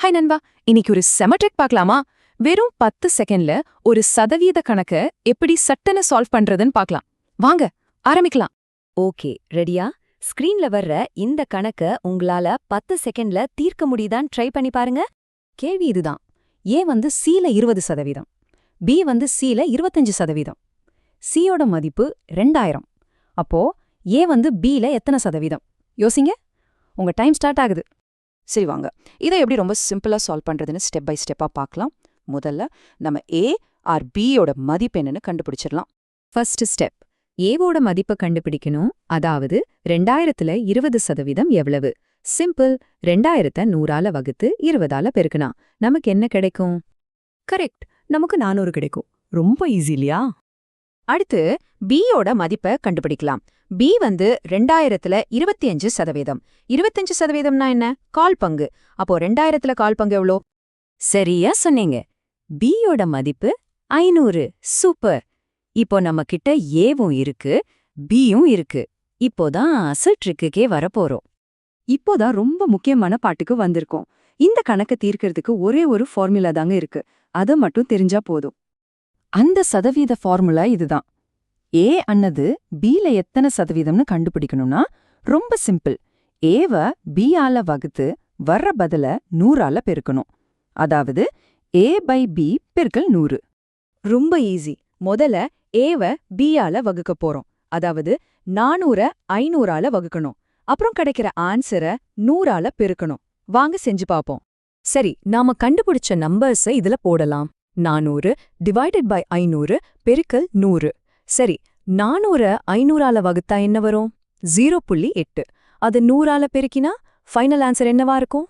Hi நண்பா, இன்னைக்கு ஒரு செம ட்ரிக் பார்க்கலாமா? வெறும் 10 செகண்ட்ல ஒரு சதவீத கணக்க எப்படி சட்டுன்னு சால்வ் பண்றதுன்னு பார்க்கலாம். வாங்க ஆரம்பிக்கலாம். ஓகே, ரெடியா? ஸ்கிரீன்ல வர்ற இந்த கணக்க உங்களால 10 செகண்ட்ல தீர்க்க முடியுதான்னு ட்ரை பண்ணி பாருங்க. கேள்வி இதுதான். ஏ வந்து சீல 20%, பி வந்து சீல 25%. சியோட மதிப்பு 2000. அப்போ ஏ வந்து பில எத்தனை சதவீதம்? யோசிங்க. உங்க டைம் ஸ்டார்ட் ஆகுது. சரி வாங்க, இதை எப்படி ரொம்ப சிம்பிளா சால்வ் பண்றதுன்னு ஸ்டெப் பை ஸ்டெப்பா பார்க்கலாம். முதல்ல நம்ம ஏ ஆர் பியோட மதிப்பு என்னன்னு கண்டுபிடிச்சிடலாம். ஃபர்ஸ்ட் ஸ்டெப், ஏவோட மதிப்பை கண்டுபிடிக்கணும். அதாவது 2000ல 20% எவ்வளவு? சிம்பிள். 2000 100ஆல வகுத்து 20ஆல பெருக்குனா நமக்கு என்ன கிடைக்கும்? கரெக்ட், நமக்கு 400 கிடைக்கும். ரொம்ப ஈஸி இல்லையா? அடுத்து பியோட மதிப்பை கண்டுபிடிக்கலாம். பி வந்து 2000ல 25%. 25%னா என்ன? கால் பங்கு. அப்போ 2000ல கால் பங்கு எவ்வளோ? சரியா சொன்னீங்க. பியோட மதிப்பு 500. சூப்பர். இப்போ நம்ம கிட்ட ஏவும் இருக்கு, பியும் இருக்கு. இப்போதான் அசல் ட்ரிக்குக்கே வரப்போறோம். இப்போதான் ரொம்ப முக்கியமான பாட்டுக்கு வந்திருக்கோம். இந்த கணக்கை தீர்க்கறதுக்கு ஒரே ஒரு ஃபார்முலா தாங்க இருக்கு. அதை மட்டும் தெரிஞ்சா போதும். அந்த சதவீத ஃபார்முலா இதுதான். ஏ அன்னது பில எத்தனை சதவீதம்னு கண்டுபிடிக்கணும்னா ரொம்ப சிம்பிள். ஏவ பியால வகுத்து வர்ற பதில 100ஆல பெருக்கணும். அதாவது ஏ பை பி பெருக்கல் 100. ரொம்ப ஈஸி. முதல்ல ஏவ பியால வகுக்க போறோம். அதாவது 400 500ஆல வகுக்கணும். அப்புறம் கிடைக்கிற ஆன்சரை 100ஆல பெருக்கணும். வாங்க செஞ்சு பாப்போம். சரி, நாம கண்டுபிடிச்ச நம்பர்ஸை இதுல போடலாம். 400 டிவைடட் பை 500 பெருக்கல் 100. சரி, 400 500ஆல வகுத்தா என்ன வரும்? 0.8. அது 100ஆல பெருக்கினா ஃபைனல் ஆன்சர் என்னவா இருக்கும்?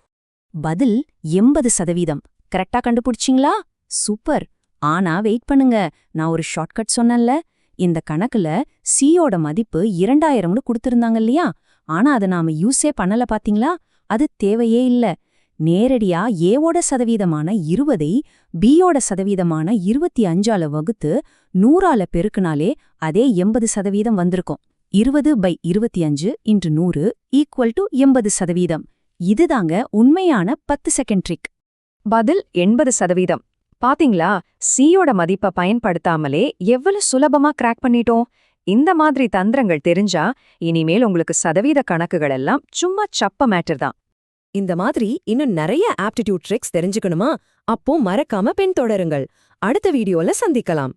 பதில் 80%. கரெக்டா கண்டுபிடிச்சிங்களா? சூப்பர். ஆனா வெயிட் பண்ணுங்க, நான் ஒரு ஷார்ட்கட் சொன்னேன்ல. இந்த கணக்குல சியோட மதிப்பு 2000னு கொடுத்திருந்தாங்க இல்லையா? ஆனா அதை நாம யூஸே பண்ணல பாத்தீங்களா? அது தேவையே இல்ல. நேரடியா ஏவோட சதவீதமான 20ஐ பியோட சதவீதமான 25ஆல வகுத்து 100ஆல பெருக்குனாலே அதே 80% வந்திருக்கும். 20/25 × 100 = 80%. இதுதாங்க உண்மையான 10 செகண்ட் ட்ரிக். பதில் 80%. பாத்தீங்களா? சியோட மதிப்பை பயன்படுத்தாமலே எவ்வளவு சுலபமா கிராக் பண்ணிட்டோம். இந்த மாதிரி தந்திரங்கள் தெரிஞ்சா இனிமேல் உங்களுக்கு சதவீத கணக்குகள் எல்லாம் சும்மா சப்ப மேட்டர் தான். இந்த மாதிரி இன்னும் நிறைய ஆப்டிடியூட் ட்ரிக்ஸ் தெரிஞ்சுக்கணுமா? அப்போ மறக்காம பின்தொடருங்கள். அடுத்த வீடியோல சந்திக்கலாம்.